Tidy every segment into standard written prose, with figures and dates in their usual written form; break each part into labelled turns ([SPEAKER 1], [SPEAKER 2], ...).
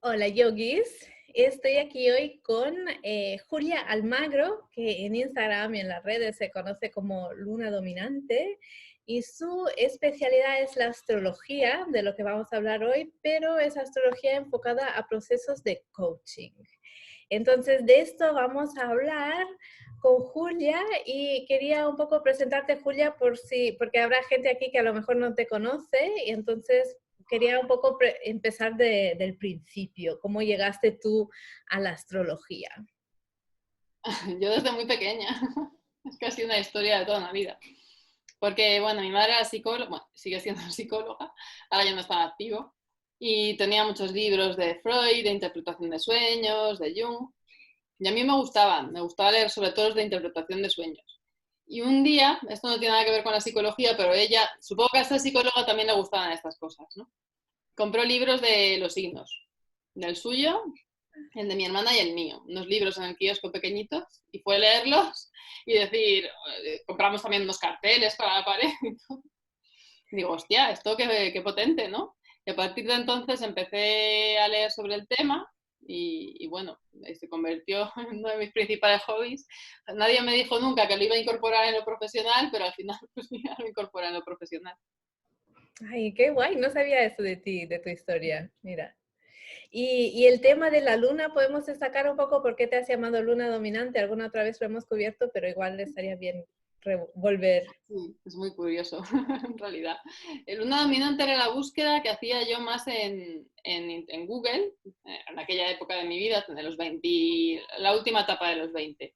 [SPEAKER 1] Hola yogis, estoy aquí hoy con Julia Almagro, que en Instagram y en las redes se conoce como Luna Dominante, y su especialidad es la astrología, de lo que vamos a hablar hoy, pero es astrología enfocada a procesos de coaching. Entonces, de esto vamos a hablar con Julia y quería un poco presentarte, Julia, porque habrá gente aquí que a lo mejor no te conoce y entonces quería un poco empezar del principio. ¿Cómo llegaste tú a la astrología?
[SPEAKER 2] Yo desde muy pequeña, es casi una historia de toda una vida. Porque, bueno, mi madre era psicóloga, bueno, sigue siendo psicóloga, ahora ya no está activo, y tenía muchos libros de Freud, de interpretación de sueños, de Jung, y a mí me gustaba leer sobre todo los de interpretación de sueños. Y un día, esto no tiene nada que ver con la psicología, pero ella, supongo que a esta psicóloga también le gustaban estas cosas, ¿no? Compró libros de los signos, del suyo, el de mi hermana y el mío, unos libros en el kiosco pequeñitos, y fue leerlos y decir, compramos también unos carteles para la pared. Y digo, hostia, esto qué potente, ¿no? Y a partir de entonces empecé a leer sobre el tema y bueno, se convirtió en uno de mis principales hobbies. Nadie me dijo nunca que lo iba a incorporar en lo profesional, pero al final pues mira, lo incorporé en lo profesional.
[SPEAKER 1] Ay, qué guay, no sabía eso de ti, de tu historia, mira. Y el tema de la luna, podemos destacar un poco por qué te has llamado luna dominante. Alguna otra vez lo hemos cubierto, pero igual estaría bien volver.
[SPEAKER 2] Sí, es muy curioso, en realidad. El luna dominante era la búsqueda que hacía yo más en Google, en aquella época de mi vida, de los 20, la última etapa de los 20,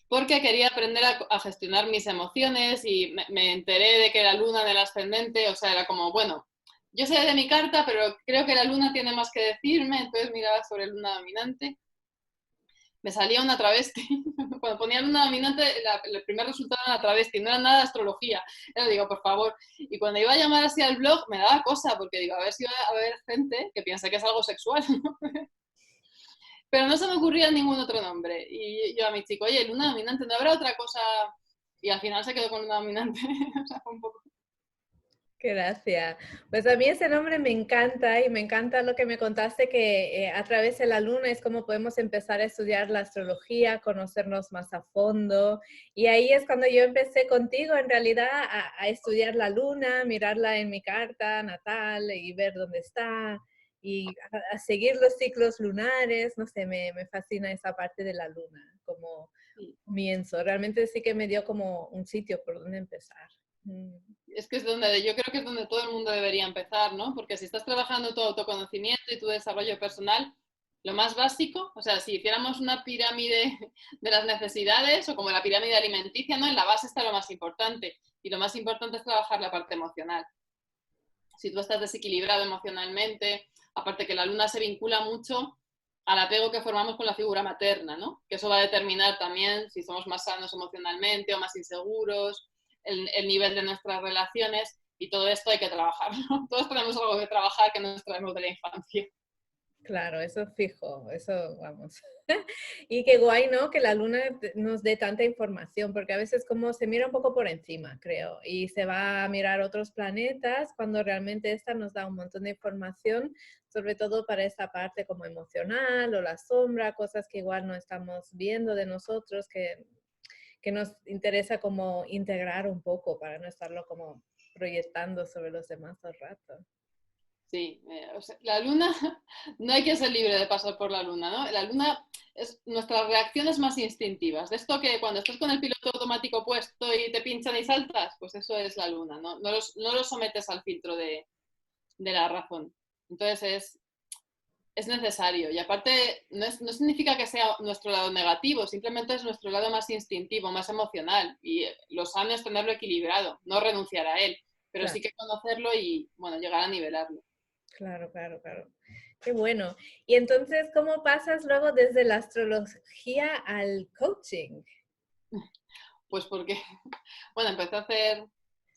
[SPEAKER 2] porque quería aprender a gestionar mis emociones y me enteré de que la luna en el ascendente, o sea, era como, bueno, yo sé de mi carta, pero creo que la luna tiene más que decirme, entonces miraba sobre luna dominante, me salía una travesti. Cuando ponía luna dominante, el primer resultado era una travesti, no era nada de astrología. Era, digo, por favor. Y cuando iba a llamar así al blog, me daba cosa, porque digo, a ver si va a haber gente que piensa que es algo sexual, ¿no? Pero no se me ocurría ningún otro nombre. Y yo a mi chico, oye, luna dominante, ¿no habrá otra cosa? Y al final se quedó con luna dominante. O sea, fue un poco...
[SPEAKER 1] Gracias. Pues a mí ese nombre me encanta y me encanta lo que me contaste que a través de la luna es como podemos empezar a estudiar la astrología, conocernos más a fondo. Y ahí es cuando yo empecé contigo en realidad a estudiar la luna, mirarla en mi carta natal y ver dónde está y a seguir los ciclos lunares. No sé, me fascina esa parte de la luna como
[SPEAKER 2] Sí.
[SPEAKER 1] comienzo. Realmente sí que me dio como un sitio por donde empezar. Mm.
[SPEAKER 2] Es que es donde, yo creo que es donde todo el mundo debería empezar, ¿no? Porque si estás trabajando tu autoconocimiento y tu desarrollo personal, lo más básico, o sea, si hiciéramos una pirámide de las necesidades o como la pirámide alimenticia, ¿no? En la base está lo más importante y lo más importante es trabajar la parte emocional. Si tú estás desequilibrado emocionalmente, aparte que la luna se vincula mucho al apego que formamos con la figura materna, ¿no? Que eso va a determinar también si somos más sanos emocionalmente o más inseguros, el nivel de nuestras relaciones y todo esto hay que trabajarlo. Todos tenemos algo que trabajar que nos traemos de la infancia.
[SPEAKER 1] Claro, eso fijo, eso vamos. Y qué guay, ¿no? Que la luna nos dé tanta información, porque a veces como se mira un poco por encima, creo, y se va a mirar otros planetas cuando realmente esta nos da un montón de información, sobre todo para esta parte como emocional o la sombra, cosas que igual no estamos viendo de nosotros, que nos interesa como integrar un poco para no estarlo como proyectando sobre los demás todo el rato.
[SPEAKER 2] Sí, o sea, la luna, no hay que ser libre de pasar por la luna, ¿no? La luna es nuestras reacciones más instintivas. De esto que cuando estás con el piloto automático puesto y te pinchan y saltas, pues eso es la luna, ¿no? No los sometes al filtro de la razón. Entonces es necesario. Y aparte, no significa que sea nuestro lado negativo, simplemente es nuestro lado más instintivo, más emocional. Y lo sano es tenerlo equilibrado, no renunciar a él, pero
[SPEAKER 1] Claro.
[SPEAKER 2] sí que conocerlo y, bueno, llegar a nivelarlo.
[SPEAKER 1] Claro, claro, claro. Qué bueno. Y entonces, ¿cómo pasas luego desde la astrología al coaching?
[SPEAKER 2] Pues porque, bueno, empecé a hacer,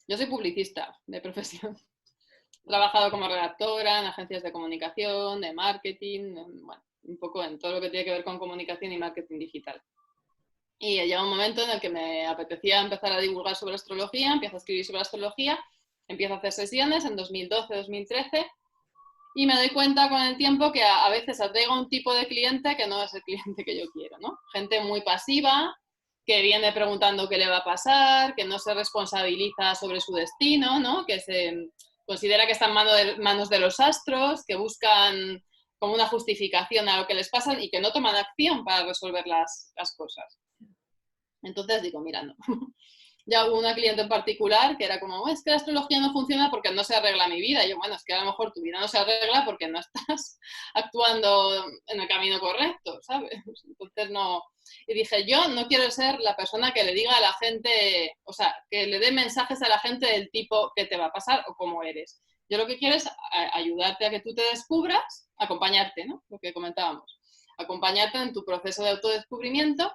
[SPEAKER 2] yo soy publicista de profesión. He trabajado como redactora en agencias de comunicación, de marketing, bueno, un poco en todo lo que tiene que ver con comunicación y marketing digital. Y llega un momento en el que me apetecía empezar a divulgar sobre astrología, empiezo a escribir sobre astrología, empiezo a hacer sesiones en 2012, 2013 y me doy cuenta con el tiempo que a veces atraigo un tipo de cliente que no es el cliente que yo quiero, ¿no? Gente muy pasiva, que viene preguntando qué le va a pasar, que no se responsabiliza sobre su destino, ¿no? Que se considera que está en manos de los astros, que buscan como una justificación a lo que les pasa y que no toman acción para resolver las cosas. Entonces digo, mira, no. Ya hubo una cliente en particular que era como, es que la astrología no funciona porque no se arregla mi vida. Y yo, bueno, es que a lo mejor tu vida no se arregla porque no estás actuando en el camino correcto, ¿sabes? Entonces no. Y dije, yo no quiero ser la persona que le diga a la gente, o sea, que le dé mensajes a la gente del tipo qué te va a pasar o cómo eres. Yo lo que quiero es ayudarte a que tú te descubras, acompañarte, ¿no? Lo que comentábamos. Acompañarte en tu proceso de autodescubrimiento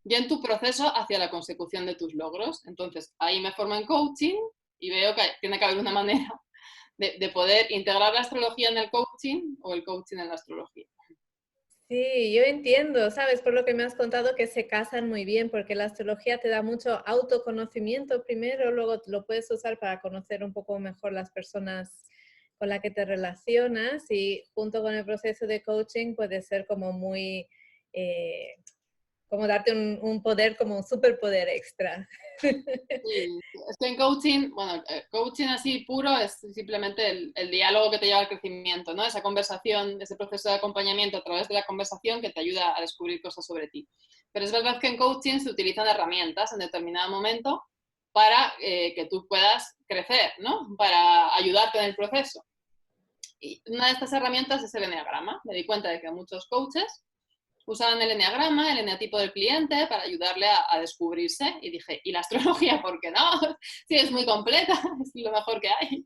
[SPEAKER 2] y en tu proceso hacia la consecución de tus logros. Entonces, ahí me formo en coaching y veo que tiene que haber una manera de poder integrar la astrología en el coaching o el coaching en la astrología.
[SPEAKER 1] Sí, yo entiendo, ¿sabes? Por lo que me has contado que se casan muy bien, porque la astrología te da mucho autoconocimiento primero, luego lo puedes usar para conocer un poco mejor las personas con las que te relacionas y junto con el proceso de coaching puede ser como muy, eh, como darte un poder, como un superpoder extra.
[SPEAKER 2] Sí, es que en coaching, bueno, coaching así puro es simplemente el diálogo que te lleva al crecimiento, ¿no? Esa conversación, ese proceso de acompañamiento a través de la conversación que te ayuda a descubrir cosas sobre ti. Pero es verdad que en coaching se utilizan herramientas en determinado momento para que tú puedas crecer, ¿no? Para ayudarte en el proceso. Y una de estas herramientas es el enneagrama. Me di cuenta de que muchos coaches usaban el enneagrama, el eneatipo del cliente, para ayudarle a descubrirse. Y dije, ¿y la astrología por qué no? Sí, es muy completa, es lo mejor que hay.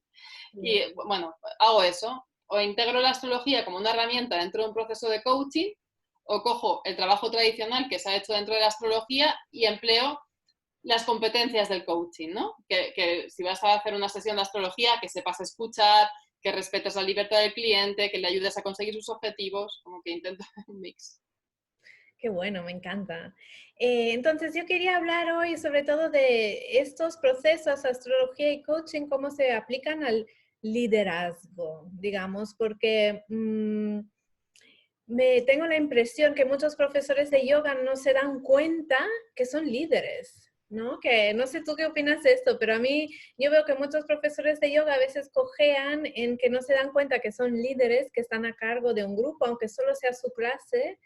[SPEAKER 2] Y bueno, hago eso. O integro la astrología como una herramienta dentro de un proceso de coaching, o cojo el trabajo tradicional que se ha hecho dentro de la astrología y empleo las competencias del coaching, ¿no? Que si vas a hacer una sesión de astrología, que sepas escuchar, que respetes la libertad del cliente, que le ayudes a conseguir sus objetivos, como que intento un mix.
[SPEAKER 1] Qué bueno, me encanta. Entonces, yo quería hablar hoy sobre todo de estos procesos, astrología y coaching, cómo se aplican al liderazgo, digamos, porque tengo la impresión que muchos profesores de yoga no se dan cuenta que son líderes, ¿no? Que no sé tú qué opinas de esto, pero a mí yo veo que muchos profesores de yoga a veces cojean en que no se dan cuenta que son líderes, que están a cargo de un grupo, aunque solo sea su clase.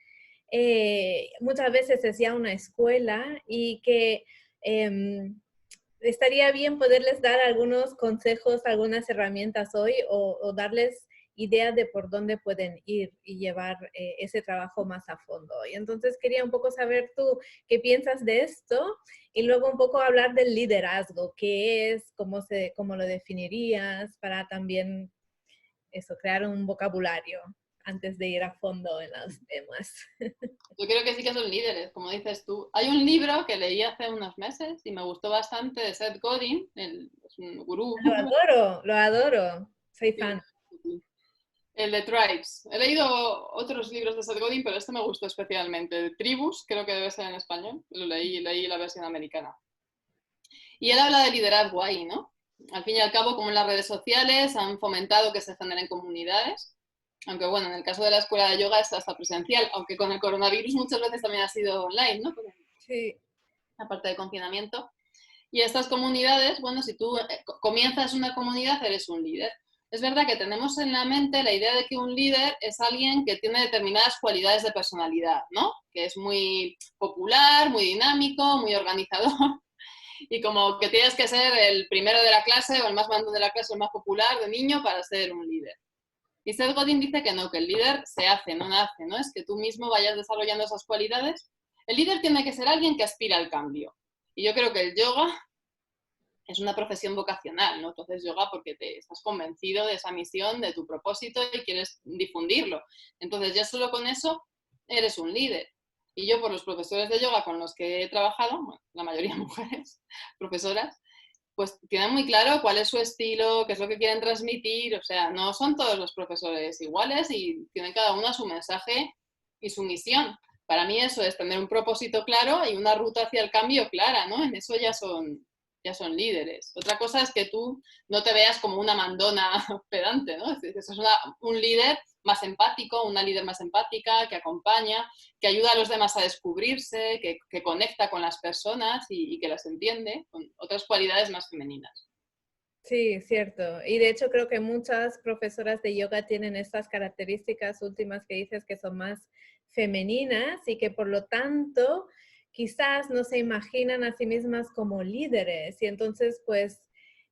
[SPEAKER 1] Muchas veces es ya una escuela y que estaría bien poderles dar algunos consejos, algunas herramientas hoy o darles ideas de por dónde pueden ir y llevar ese trabajo más a fondo. Y entonces quería un poco saber tú qué piensas de esto y luego un poco hablar del liderazgo, qué es, cómo lo definirías para también eso, crear un vocabulario antes de ir a fondo en los temas.
[SPEAKER 2] Yo creo que sí que son líderes, como dices tú. Hay un libro que leí hace unos meses y me gustó bastante de Seth Godin, es un gurú.
[SPEAKER 1] Lo adoro, soy
[SPEAKER 2] Sí,
[SPEAKER 1] fan.
[SPEAKER 2] el de Tribes. He leído otros libros de Seth Godin, pero este me gustó especialmente. De Tribus, creo que debe ser en español. Leí la versión americana. Y él habla de liderazgo ahí, ¿no? Al fin y al cabo, como en las redes sociales han fomentado que se generen comunidades, aunque bueno, en el caso de la escuela de yoga es hasta presencial, aunque con el coronavirus muchas veces también ha sido online, ¿no?
[SPEAKER 1] Sí.
[SPEAKER 2] Aparte de confinamiento. Y estas comunidades, bueno, si tú comienzas una comunidad, eres un líder. Es verdad que tenemos en la mente la idea de que un líder es alguien que tiene determinadas cualidades de personalidad, ¿no? Que es muy popular, muy dinámico, muy organizador. Y como que tienes que ser el primero de la clase o el más mandón de la clase o el más popular de niño para ser un líder. Y Seth Godin dice que no, que el líder se hace, no nace, ¿no? Es que tú mismo vayas desarrollando esas cualidades. El líder tiene que ser alguien que aspira al cambio. Y yo creo que el yoga es una profesión vocacional, ¿no? Entonces yoga porque te estás convencido de esa misión, de tu propósito y quieres difundirlo. Entonces ya solo con eso eres un líder. Y yo por los profesores de yoga con los que he trabajado, bueno, la mayoría mujeres, profesoras, pues tienen muy claro cuál es su estilo, qué es lo que quieren transmitir, o sea, no son todos los profesores iguales y tienen cada uno su mensaje y su misión. Para mí eso es tener un propósito claro y una ruta hacia el cambio clara, ¿no? En eso ya son ya son líderes. Otra cosa es que tú no te veas como una mandona pedante, ¿no? Es decir, eso es un líder más empático, una líder más empática, que acompaña, que ayuda a los demás a descubrirse, que conecta con las personas y que las entiende, con otras cualidades más femeninas.
[SPEAKER 1] Sí, cierto. Y de hecho creo que muchas profesoras de yoga tienen estas características últimas que dices que son más femeninas y que por lo tanto quizás no se imaginan a sí mismas como líderes. Y entonces pues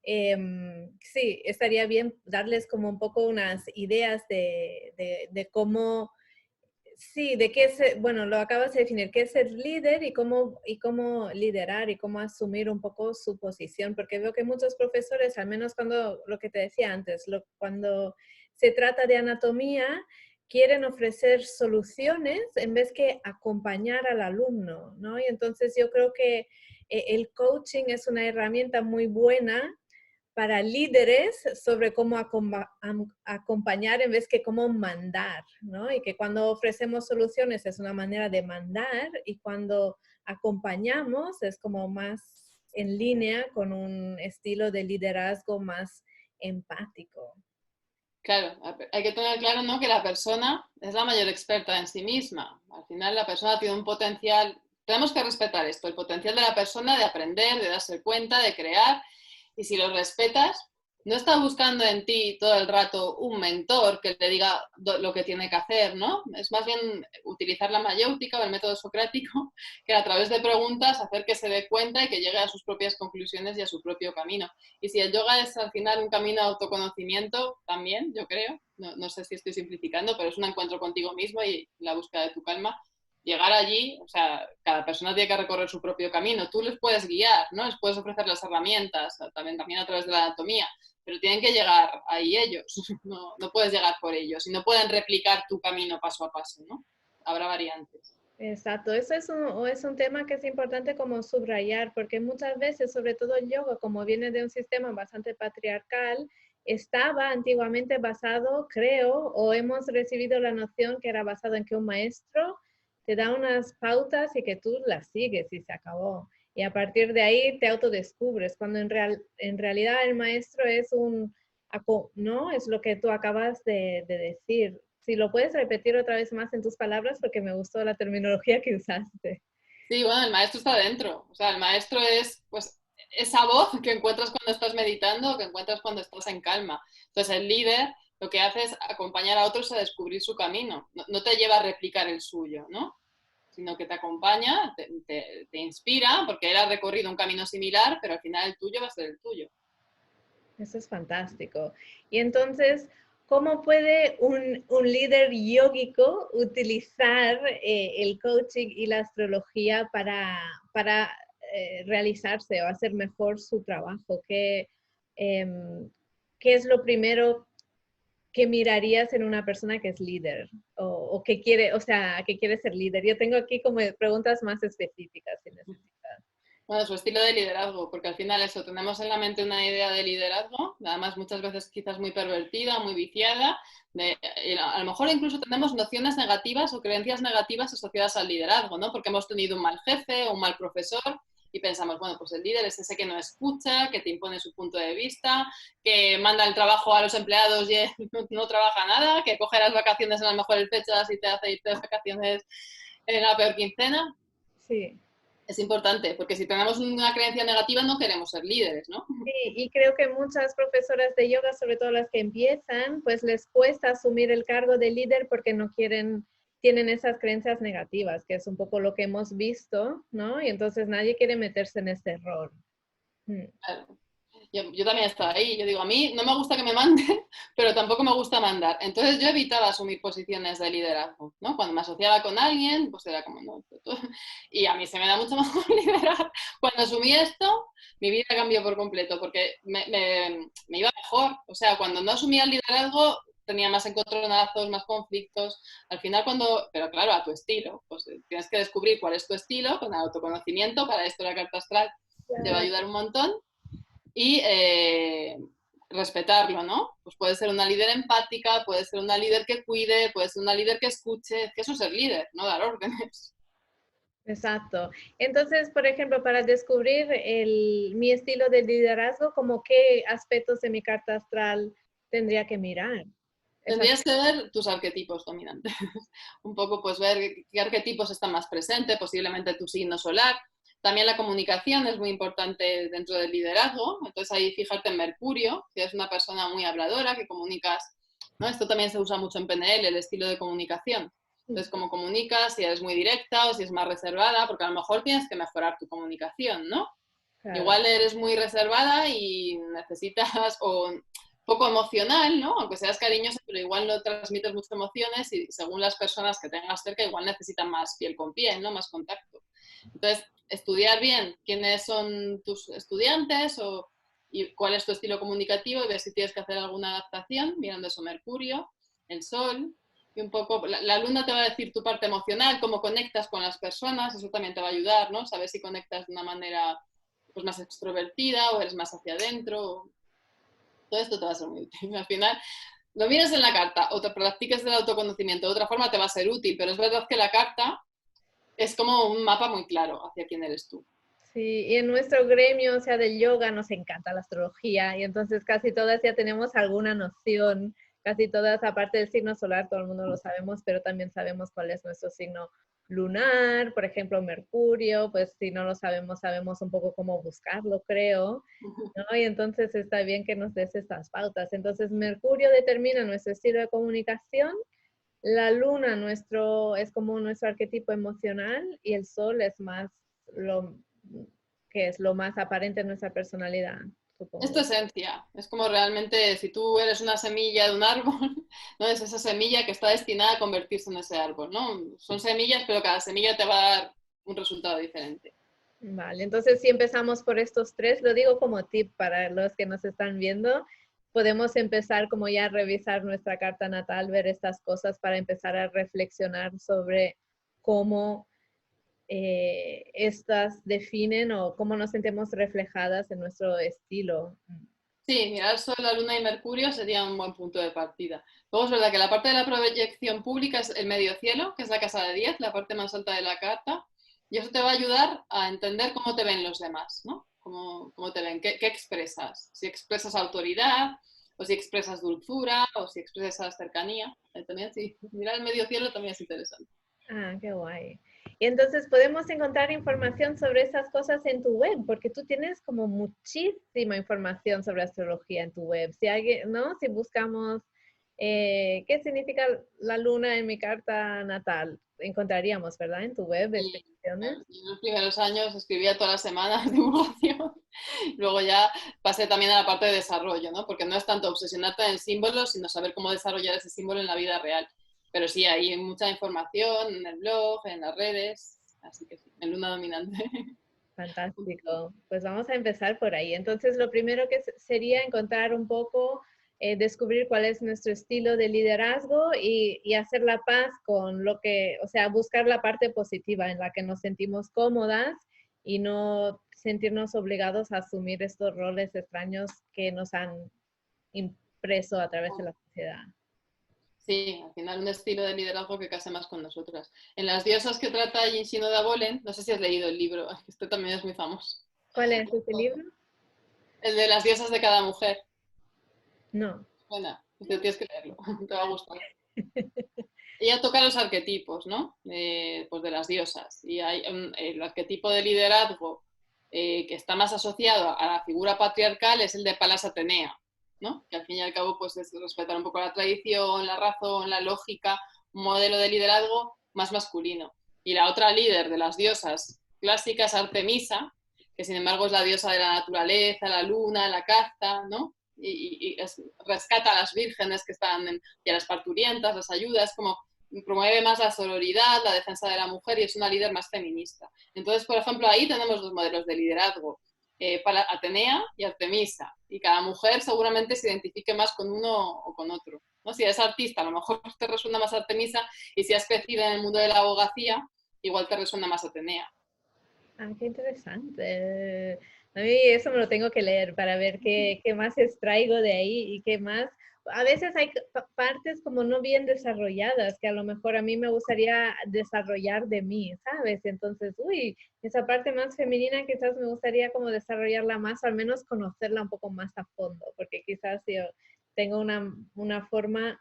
[SPEAKER 1] sí, estaría bien darles como un poco unas ideas de cómo. Sí, de qué es, bueno, lo acabas de definir, qué es ser líder y cómo liderar y cómo asumir un poco su posición, porque veo que muchos profesores, al menos cuando, lo que te decía antes, cuando se trata de anatomía, quieren ofrecer soluciones en vez que acompañar al alumno, ¿no? Y entonces yo creo que el coaching es una herramienta muy buena para líderes sobre cómo acompañar en vez que cómo mandar, ¿no? Y que cuando ofrecemos soluciones es una manera de mandar y cuando acompañamos es como más en línea con un estilo de liderazgo más empático.
[SPEAKER 2] Claro, hay que tener claro, ¿no?, que la persona es la mayor experta en sí misma. Al final la persona tiene un potencial, tenemos que respetar esto, el potencial de la persona de aprender, de darse cuenta, de crear, y si lo respetas, no está buscando en ti todo el rato un mentor que le diga lo que tiene que hacer, ¿no? Es más bien utilizar la mayéutica o el método socrático, que a través de preguntas hacer que se dé cuenta y que llegue a sus propias conclusiones y a su propio camino. Y si el yoga es al final un camino de autoconocimiento, también, yo creo, no sé si estoy simplificando, pero es un encuentro contigo mismo y la búsqueda de tu calma. Llegar allí, o sea, cada persona tiene que recorrer su propio camino. Tú les puedes guiar, ¿no? Les puedes ofrecer las herramientas, también a través de la anatomía, pero tienen que llegar ahí ellos. No puedes llegar por ellos y no pueden replicar tu camino paso a paso, ¿no? Habrá variantes.
[SPEAKER 1] Exacto, eso es un tema que es importante como subrayar, porque muchas veces, sobre todo el yoga, como viene de un sistema bastante patriarcal, estaba antiguamente basado, creo, o hemos recibido la noción que era basado en que un maestro te da unas pautas y que tú las sigues y se acabó. Y a partir de ahí te autodescubres, cuando en realidad el maestro es ¿no? Es lo que tú acabas de decir. Si lo puedes repetir otra vez más en tus palabras, porque me gustó la terminología que usaste.
[SPEAKER 2] Sí, bueno, el maestro está dentro. O sea, el maestro es, pues, esa voz que encuentras cuando estás meditando o que encuentras cuando estás en calma. Entonces, el líder lo que hace es acompañar a otros a descubrir su camino. No te lleva a replicar el suyo, ¿no? Sino que te acompaña, te inspira, porque él ha recorrido un camino similar, pero al final el tuyo va a ser el tuyo.
[SPEAKER 1] Eso es fantástico. Y entonces, ¿cómo puede un líder yógico utilizar el coaching y la astrología para realizarse o hacer mejor su trabajo? ¿Qué es lo primero que mirarías en una persona que es líder o que quiere, o sea, que quiere ser líder? Yo tengo aquí como preguntas más específicas si necesitas.
[SPEAKER 2] Bueno, su estilo de liderazgo, porque al final eso, tenemos en la mente una idea de liderazgo, además muchas veces quizás muy pervertida, muy viciada, a lo mejor incluso tenemos nociones negativas o creencias negativas asociadas al liderazgo, ¿no? Porque hemos tenido un mal jefe o un mal profesor y pensamos, bueno, pues el líder es ese que no escucha, que te impone su punto de vista, que manda el trabajo a los empleados y no trabaja nada, que coge las vacaciones en las mejores fechas y te hace irte de vacaciones en la peor quincena.
[SPEAKER 1] Sí.
[SPEAKER 2] Es importante, porque si tenemos una creencia negativa no queremos ser líderes, ¿no?
[SPEAKER 1] Sí, y creo que muchas profesoras de yoga, sobre todo las que empiezan, pues les cuesta asumir el cargo de líder porque no quieren, tienen esas creencias negativas, que es un poco lo que hemos visto, ¿no? Y entonces nadie quiere meterse en ese error. Mm.
[SPEAKER 2] Claro. Yo también estaba ahí. Yo digo, a mí no me gusta que me manden, pero tampoco me gusta mandar. Entonces yo evitaba asumir posiciones de liderazgo, ¿no? Cuando me asociaba con alguien, pues era como, no. Y a mí se me da mucho mejor liderar. Cuando asumí esto, mi vida cambió por completo, porque me iba mejor. O sea, cuando no asumía el liderazgo, tenía más encontronazos, más conflictos. Al final, pero claro, a tu estilo, pues tienes que descubrir cuál es tu estilo, con el autoconocimiento. Para esto la carta astral te va a
[SPEAKER 1] Claro.
[SPEAKER 2] ayudar un montón y respetarlo, ¿no? Pues puede ser una líder empática, puede ser una líder que cuide, puede ser una líder que escuche, que eso es ser líder, no dar órdenes.
[SPEAKER 1] Exacto. Entonces, por ejemplo, para descubrir mi estilo de liderazgo, ¿como qué aspectos de mi carta astral tendría que mirar? Esas-
[SPEAKER 2] Tendrías que ver tus arquetipos dominantes. Un poco, pues, ver qué arquetipos están más presentes, posiblemente tu signo solar. También la comunicación es muy importante dentro del liderazgo. Entonces, ahí fijarte en Mercurio, si eres una persona muy habladora, que comunicas, ¿no? Esto también se usa mucho en PNL, el estilo de comunicación. Entonces, cómo comunicas, si eres muy directa o si es más reservada, porque a lo mejor tienes que mejorar tu comunicación, ¿no?
[SPEAKER 1] Claro.
[SPEAKER 2] Igual eres muy reservada y necesitas, o poco emocional, ¿no? Aunque seas cariñosa, pero igual no transmites muchas emociones y según las personas que tengas cerca, igual necesitan más piel con piel, ¿no? Más contacto. Entonces, estudiar bien quiénes son tus estudiantes y cuál es tu estilo comunicativo y ver si tienes que hacer alguna adaptación, mirando eso, Mercurio, el Sol, y un poco, la luna te va a decir tu parte emocional, cómo conectas con las personas, eso también te va a ayudar, ¿no? Saber si conectas de una manera pues más extrovertida o eres más hacia adentro. Todo esto te va a ser muy útil. Al final, lo miras en la carta o te practiques el autoconocimiento de otra forma te va a ser útil, pero es verdad que la carta es como un mapa muy claro hacia quién eres tú.
[SPEAKER 1] Sí, y en nuestro gremio, o sea, del yoga, nos encanta la astrología y entonces casi todas ya tenemos alguna noción, casi todas, aparte del signo solar, todo el mundo lo sabemos, pero también sabemos cuál es nuestro signo lunar, por ejemplo, Mercurio, pues si no lo sabemos, sabemos un poco cómo buscarlo, creo, ¿no? Y entonces está bien que nos des estas pautas. Entonces, Mercurio determina nuestro estilo de comunicación, la luna es como nuestro arquetipo emocional y el sol es más lo que es lo más aparente en nuestra personalidad,
[SPEAKER 2] Es tu
[SPEAKER 1] supongo.
[SPEAKER 2] esencia, es como realmente si tú eres una semilla de un árbol, ¿no? Es esa semilla que está destinada a convertirse en ese árbol, ¿no? Son semillas, pero cada semilla te va a dar un resultado diferente.
[SPEAKER 1] Vale, entonces si empezamos por estos tres, lo digo como tip para los que nos están viendo, podemos empezar como ya a revisar nuestra carta natal, ver estas cosas para empezar a reflexionar sobre cómo estas definen o cómo nos sentimos reflejadas en nuestro estilo.
[SPEAKER 2] Sí, mirar Sol, la Luna y Mercurio sería un buen punto de partida. Luego es verdad que la parte de la proyección pública es el medio cielo, que es la casa de 10, la parte más alta de la carta, y eso te va a ayudar a entender cómo te ven los demás, ¿no? Cómo te ven, qué expresas. Si expresas autoridad, o si expresas dulzura, o si expresas cercanía. También sí, mirar el medio cielo también es interesante.
[SPEAKER 1] Ah, qué guay. Y entonces podemos encontrar información sobre esas cosas en tu web, porque tú tienes como muchísima información sobre astrología en tu web. Si alguien, ¿no? Si buscamos qué significa la luna en mi carta natal, encontraríamos, ¿verdad? En tu web
[SPEAKER 2] Y
[SPEAKER 1] explicaciones.
[SPEAKER 2] en los primeros años escribía todas las semanas divulgación. Luego ya pasé también a la parte de desarrollo, ¿no? Porque no es tanto obsesionarte en el símbolo, sino saber cómo desarrollar ese símbolo en la vida real. Pero sí, hay mucha información en el blog, en las redes, así que sí, en Luna Dominante.
[SPEAKER 1] Fantástico. Pues vamos a empezar por ahí. Entonces, lo primero que sería encontrar un poco, descubrir cuál es nuestro estilo de liderazgo y hacer la paz con lo que, o sea, buscar la parte positiva en la que nos sentimos cómodas y no sentirnos obligados a asumir estos roles extraños que nos han impreso a través de la sociedad.
[SPEAKER 2] Sí, al final un estilo de liderazgo que case más con nosotras. En las diosas que trata Gin da Bolen, no sé si has leído el libro, este también es muy famoso.
[SPEAKER 1] ¿Cuál es ese libro?
[SPEAKER 2] El de las diosas de cada mujer.
[SPEAKER 1] No.
[SPEAKER 2] Buena, tienes que leerlo, te va a gustar. Ella toca los arquetipos, ¿no? Pues de las diosas. Y hay el arquetipo de liderazgo que está más asociado a la figura patriarcal es el de Palas Atenea, ¿no? Que al fin y al cabo pues es respetar un poco la tradición, la razón, la lógica, un modelo de liderazgo más masculino. Y la otra líder de las diosas clásicas, Artemisa, que sin embargo es la diosa de la naturaleza, la luna, la caza, ¿no? Rescata a las vírgenes que están y a las parturientas, las ayudas, como promueve más la sororidad, la defensa de la mujer y es una líder más feminista. Entonces, por ejemplo, ahí tenemos dos modelos de liderazgo, para Atenea y Artemisa, y cada mujer seguramente se identifique más con uno o con otro. ¿No? Si eres artista, a lo mejor te resuena más Artemisa, y si has crecido en el mundo de la abogacía, igual te resuena más Atenea.
[SPEAKER 1] Ah, qué interesante. A mí eso me lo tengo que leer para ver qué más extraigo de ahí y qué más. a veces hay partes como no bien desarrolladas, que a lo mejor a mí me gustaría desarrollar de mí, ¿sabes? Entonces, uy, esa parte más femenina quizás me gustaría como desarrollarla más, o al menos conocerla un poco más a fondo, porque quizás yo tengo una forma,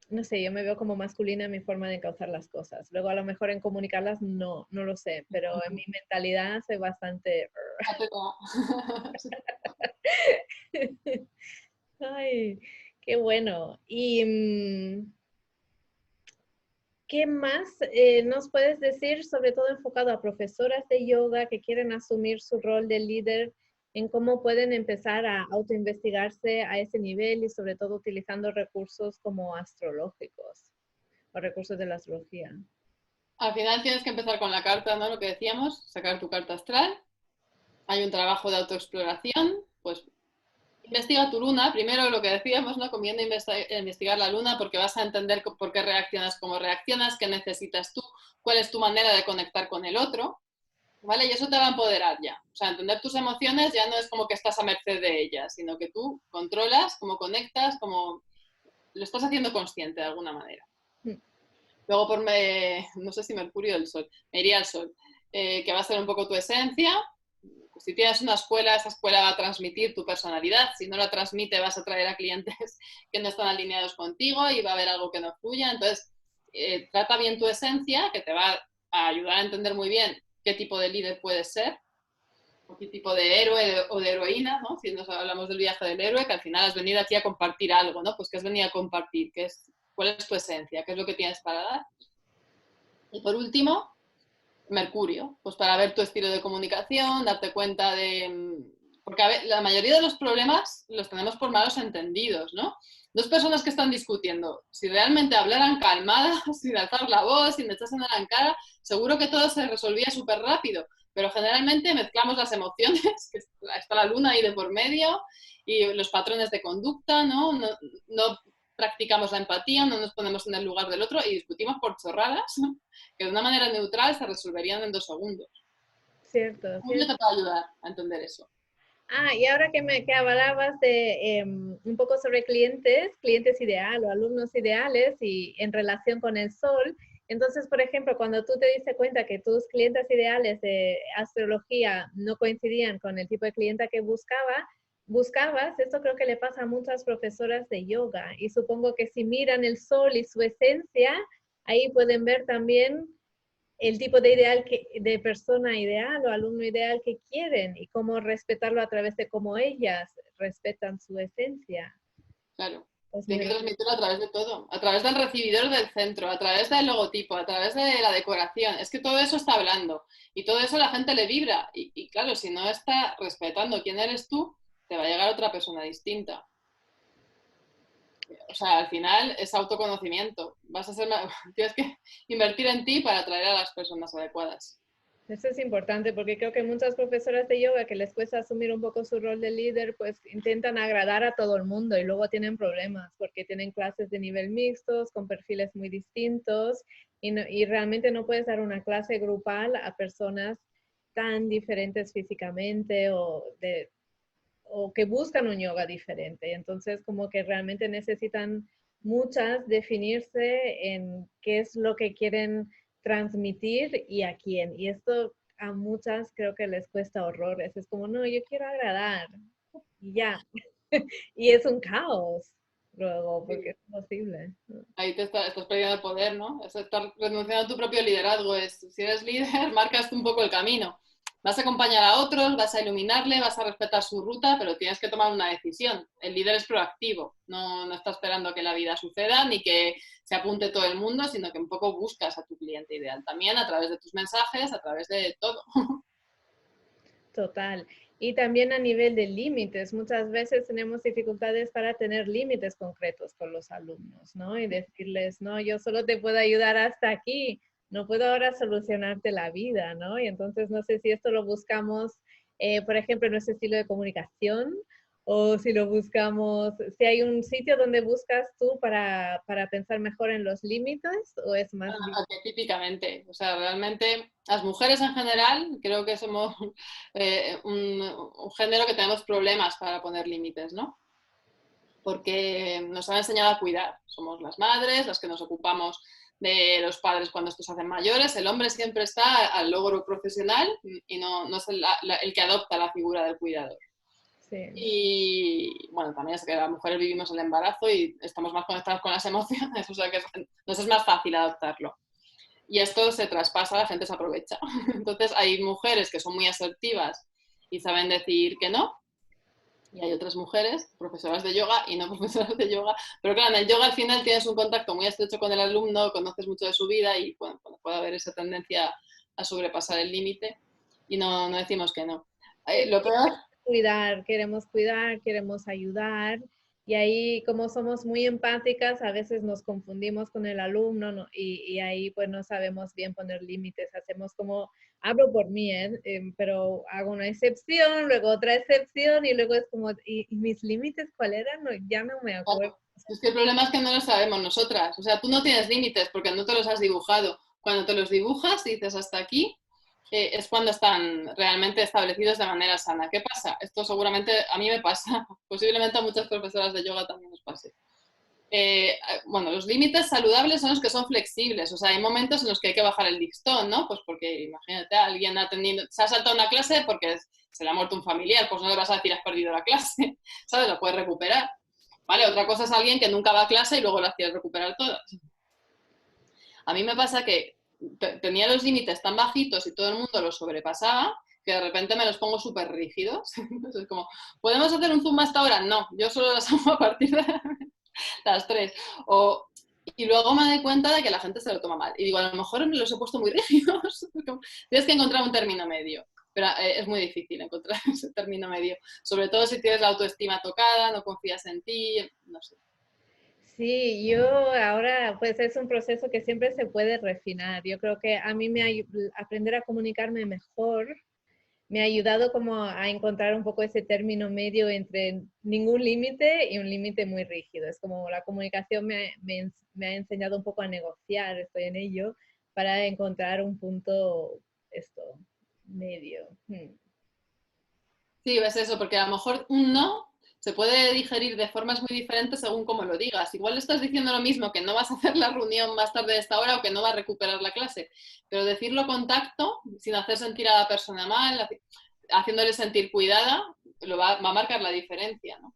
[SPEAKER 1] no sé, yo me veo como masculina en mi forma de encauzar las cosas. Luego a lo mejor en comunicarlas no lo sé, pero en mi mentalidad soy bastante... Ay, qué bueno. Y ¿qué más nos puedes decir, sobre todo enfocado a profesoras de yoga que quieren asumir su rol de líder, en cómo pueden empezar a autoinvestigarse a ese nivel y sobre todo utilizando recursos como astrológicos o recursos de la astrología?
[SPEAKER 2] Al final tienes que empezar con la carta, ¿no? Lo que decíamos, sacar tu carta astral. Hay un trabajo de autoexploración, pues investiga tu luna. Primero lo que decíamos, ¿no? Conviene investigar la luna porque vas a entender por qué reaccionas como reaccionas, qué necesitas tú, cuál es tu manera de conectar con el otro, ¿vale? Y eso te va a empoderar ya. O sea, entender tus emociones ya no es como que estás a merced de ellas, sino que tú controlas cómo conectas, cómo lo estás haciendo consciente de alguna manera. Luego no sé si Mercurio o el Sol, me iría al Sol, que va a ser un poco tu esencia. Pues si tienes una escuela, esa escuela va a transmitir tu personalidad. Si no la transmite, vas a traer a clientes que no están alineados contigo y va a haber algo que no fluya. Entonces, trata bien tu esencia, que te va a ayudar a entender muy bien qué tipo de líder puedes ser, o qué tipo de héroe o de heroína, ¿no? Si nos hablamos del viaje del héroe, que al final has venido aquí a compartir algo, ¿no? Pues ¿qué has venido a compartir? ¿Cuál es tu esencia? ¿Qué es lo que tienes para dar? Y por último, Mercurio, pues para ver tu estilo de comunicación, darte cuenta de... Porque la mayoría de los problemas los tenemos por malos entendidos, ¿no? Dos personas que están discutiendo, si realmente hablaran calmadas, sin alzar la voz, sin echarse nada en cara, seguro que todo se resolvía súper rápido, pero generalmente mezclamos las emociones, que está la luna ahí de por medio, y los patrones de conducta, ¿no? No practicamos la empatía, no nos ponemos en el lugar del otro y discutimos por chorradas, ¿no? Que de una manera neutral se resolverían en 2 segundos.
[SPEAKER 1] Cierto,
[SPEAKER 2] Yo
[SPEAKER 1] cierto.
[SPEAKER 2] te puedo ayudar a entender eso.
[SPEAKER 1] Ah, y ahora que hablabas de un poco sobre clientes ideal o alumnos ideales y en relación con el sol, entonces, por ejemplo, cuando tú te diste cuenta que tus clientes ideales de astrología no coincidían con el tipo de clienta que buscabas, esto creo que le pasa a muchas profesoras de yoga y supongo que si miran el sol y su esencia, ahí pueden ver también el tipo de ideal de persona ideal o alumno ideal que quieren y cómo respetarlo a través de cómo ellas respetan su esencia.
[SPEAKER 2] Claro.
[SPEAKER 1] Es
[SPEAKER 2] Tiene
[SPEAKER 1] muy
[SPEAKER 2] que
[SPEAKER 1] bonito.
[SPEAKER 2] transmitirlo a través de todo, a través del recibidor del centro, a través del logotipo, a través de la decoración. Es que todo eso está hablando y todo eso la gente le vibra. Y claro, si no está respetando quién eres tú, te va a llegar otra persona distinta. O sea, al final es autoconocimiento. Tienes que invertir en ti para atraer a las personas adecuadas.
[SPEAKER 1] Eso es importante porque creo que muchas profesoras de yoga que les cuesta asumir un poco su rol de líder, pues intentan agradar a todo el mundo y luego tienen problemas porque tienen clases de nivel mixtos con perfiles muy distintos y realmente no puedes dar una clase grupal a personas tan diferentes físicamente o que buscan un yoga diferente. Entonces, como que realmente necesitan muchas definirse en qué es lo que quieren transmitir y a quién. Y esto a muchas creo que les cuesta horrores. Es como, no, yo quiero agradar. Y ya. Y es un caos luego, porque
[SPEAKER 2] Sí.
[SPEAKER 1] es imposible.
[SPEAKER 2] Ahí estás perdiendo el poder, ¿no? Es estar renunciando a tu propio liderazgo. Si eres líder, marcas tú un poco el camino. Vas a acompañar a otros, vas a iluminarle, vas a respetar su ruta, pero tienes que tomar una decisión. El líder es proactivo, no está esperando a que la vida suceda ni que se apunte todo el mundo, sino que un poco buscas a tu cliente ideal también a través de tus mensajes, a través de todo.
[SPEAKER 1] Total. Y también a nivel de límites, muchas veces tenemos dificultades para tener límites concretos con los alumnos, ¿no? Y decirles, no, yo solo te puedo ayudar hasta aquí, no puedo ahora solucionarte la vida, ¿no? Y entonces no sé si esto lo buscamos, por ejemplo, en nuestro estilo de comunicación o si lo buscamos, si hay un sitio donde buscas tú para pensar mejor en los límites o es más bien...
[SPEAKER 2] Típicamente, o sea, realmente las mujeres en general creo que somos un género que tenemos problemas para poner límites, ¿no? porque nos han enseñado a cuidar. Somos las madres, las que nos ocupamos de los padres cuando estos se hacen mayores. El hombre siempre está al logro profesional y no es el que adopta la figura del cuidador.
[SPEAKER 1] Sí.
[SPEAKER 2] Y bueno, también es que las mujeres vivimos el embarazo y estamos más conectadas con las emociones, o sea que nos es más fácil adoptarlo. Y esto se traspasa, la gente se aprovecha. Entonces hay mujeres que son muy asertivas y saben decir que no, y hay otras mujeres, profesoras de yoga y no profesoras de yoga, pero claro, en el yoga al final tienes un contacto muy estrecho con el alumno, conoces mucho de su vida y bueno, puede haber esa tendencia a sobrepasar el límite y no decimos que no. Lo peor...
[SPEAKER 1] Queremos cuidar, queremos ayudar. Y ahí, como somos muy empáticas, a veces nos confundimos con el alumno, ¿no? Y ahí pues no sabemos bien poner límites. Hacemos como, hablo por mí, pero hago una excepción, luego otra excepción y luego es como, ¿y mis límites cuál eran? No, ya no me acuerdo.
[SPEAKER 2] Es que el problema es que no lo sabemos nosotras. O sea, tú no tienes límites porque no te los has dibujado. Cuando te los dibujas y dices hasta aquí, es cuando están realmente establecidos de manera sana. ¿Qué pasa? Esto seguramente a mí me pasa. Posiblemente a muchas profesoras de yoga también nos pase. Bueno, los límites saludables son los que son flexibles. O sea, hay momentos en los que hay que bajar el listón, ¿no? Pues porque imagínate, alguien se ha saltado una clase porque se le ha muerto un familiar, pues no le vas a decir has perdido la clase, ¿sabes? Lo puedes recuperar. ¿Vale? Otra cosa es alguien que nunca va a clase y luego las quieres recuperar todas. A mí me pasa que tenía los límites tan bajitos y todo el mundo los sobrepasaba que de repente me los pongo súper rígidos. Entonces, como, ¿podemos hacer un Zoom hasta ahora? No, yo solo las hago a partir de las 3. Y luego me doy cuenta de que la gente se lo toma mal. Y digo, a lo mejor me los he puesto muy rígidos. Tienes que encontrar un término medio. Pero es muy difícil encontrar ese término medio. Sobre todo si tienes la autoestima tocada, no confías en ti, no sé.
[SPEAKER 1] Sí, yo ahora, pues es un proceso que siempre se puede refinar. Yo creo que a mí aprender a comunicarme mejor me ha ayudado como a encontrar un poco ese término medio entre ningún límite y un límite muy rígido. Es como la comunicación me ha enseñado un poco a negociar, estoy en ello, para encontrar un punto, esto, medio.
[SPEAKER 2] Sí, ves eso, porque a lo mejor un no se puede digerir de formas muy diferentes según cómo lo digas. Igual le estás diciendo lo mismo, que no vas a hacer la reunión más tarde de esta hora o que no vas a recuperar la clase, pero decirlo con tacto, sin hacer sentir a la persona mal, haciéndole sentir cuidada, va a marcar la diferencia, ¿no?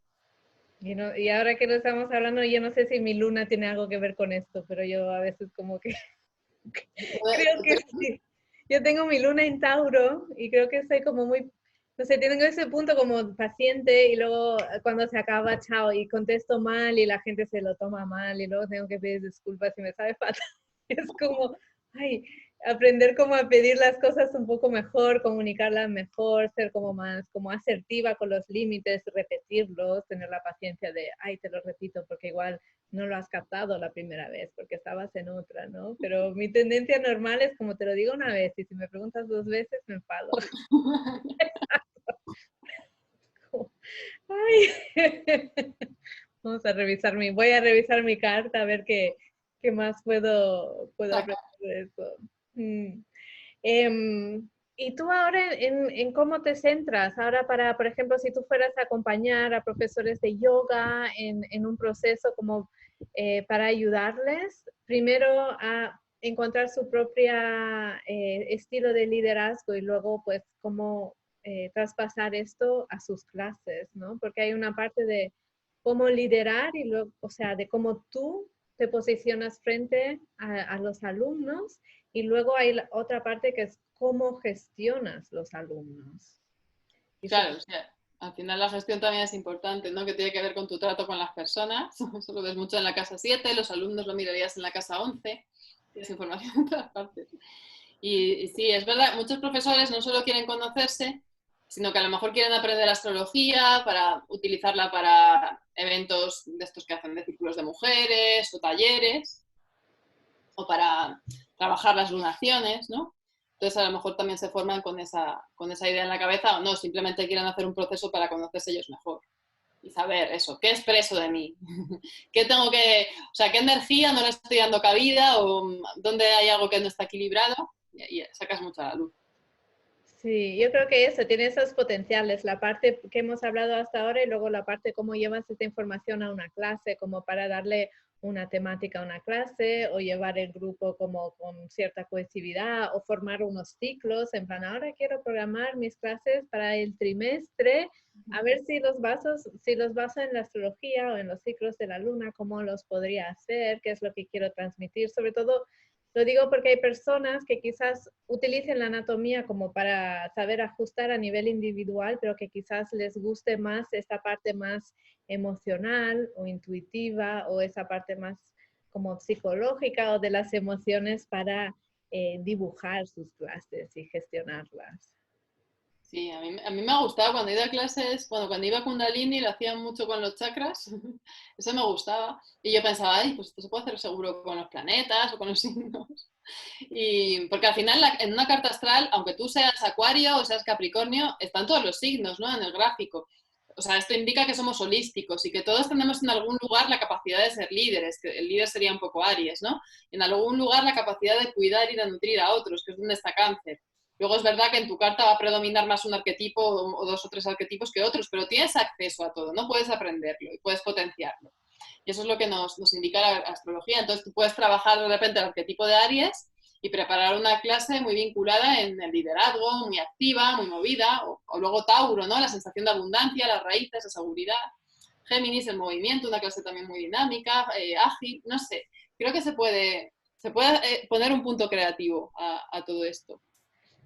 [SPEAKER 1] Y ahora que lo estamos hablando, yo no sé si mi luna tiene algo que ver con esto, pero yo a veces como que creo que sí. Yo tengo mi luna en Tauro y creo que soy como muy, no sé, tengo ese punto como paciente y luego cuando se acaba, chao, y contesto mal y la gente se lo toma mal y luego tengo que pedir disculpas y me sabe fatal. Es como, ay, aprender como a pedir las cosas un poco mejor, comunicarlas mejor, ser como más como asertiva con los límites, repetirlos, tener la paciencia de, ay, te lo repito porque igual no lo has captado la primera vez porque estabas en otra, ¿no? Pero mi tendencia normal es como te lo digo una vez y si me preguntas dos veces me enfado. Ay. Voy a revisar mi carta a ver qué más puedo aprender de eso. Mm. Y tú ahora en cómo te centras, ahora para, por ejemplo, si tú fueras a acompañar a profesores de yoga en un proceso como para ayudarles, primero a encontrar su propia estilo de liderazgo y luego pues cómo traspasar esto a sus clases, ¿no? Porque hay una parte de cómo liderar y luego, o sea, de cómo tú te posicionas frente a los alumnos y luego hay otra parte que es cómo gestionas los alumnos.
[SPEAKER 2] Claro, o sea, al final la gestión también es importante, ¿no? Que tiene que ver con tu trato con las personas. Eso lo ves mucho en la casa 7, los alumnos lo mirarías en la casa 11, tienes información en todas partes. Y sí, es verdad, muchos profesores no solo quieren conocerse, sino que a lo mejor quieren aprender astrología para utilizarla para eventos de estos que hacen de círculos de mujeres o talleres, o para trabajar las lunaciones, ¿no? Entonces a lo mejor también se forman con esa idea en la cabeza o no, simplemente quieren hacer un proceso para conocerse ellos mejor y saber eso, qué expreso de mí, qué tengo que, o sea, qué energía no le estoy dando cabida o dónde hay algo que no está equilibrado y sacas mucha luz.
[SPEAKER 1] Sí, yo creo que eso tiene esos potenciales, la parte que hemos hablado hasta ahora y luego la parte cómo llevas esta información a una clase, como para darle una temática a una clase o llevar el grupo como con cierta cohesividad o formar unos ciclos, en plan, ahora quiero programar mis clases para el trimestre, a ver si los baso en la astrología o en los ciclos de la luna, cómo los podría hacer, qué es lo que quiero transmitir, sobre todo lo digo porque hay personas que quizás utilicen la anatomía como para saber ajustar a nivel individual, pero que quizás les guste más esta parte más emocional o intuitiva o esa parte más como psicológica o de las emociones para dibujar sus clases y gestionarlas.
[SPEAKER 2] Sí, a mí me ha gustado cuando he ido a clases, bueno, cuando iba a Kundalini lo hacía mucho con los chakras, eso me gustaba. Y yo pensaba, ay, pues esto se puede hacer seguro con los planetas o con los signos. Y porque al final en una carta astral, aunque tú seas Acuario o seas Capricornio, están todos los signos, ¿no? En el gráfico. O sea, esto indica que somos holísticos y que todos tenemos en algún lugar la capacidad de ser líderes, que el líder sería un poco Aries, ¿no? En algún lugar la capacidad de cuidar y de nutrir a otros, que es donde está Cáncer. Luego es verdad que en tu carta va a predominar más un arquetipo o dos o tres arquetipos que otros, pero tienes acceso a todo, ¿no? Puedes aprenderlo y puedes potenciarlo. Y eso es lo que nos indica la astrología. Entonces tú puedes trabajar de repente el arquetipo de Aries y preparar una clase muy vinculada en el liderazgo, muy activa, muy movida, o luego Tauro, ¿no? La sensación de abundancia, las raíces, la seguridad. Géminis, el movimiento, una clase también muy dinámica, ágil, no sé. Creo que se puede poner un punto creativo a todo esto.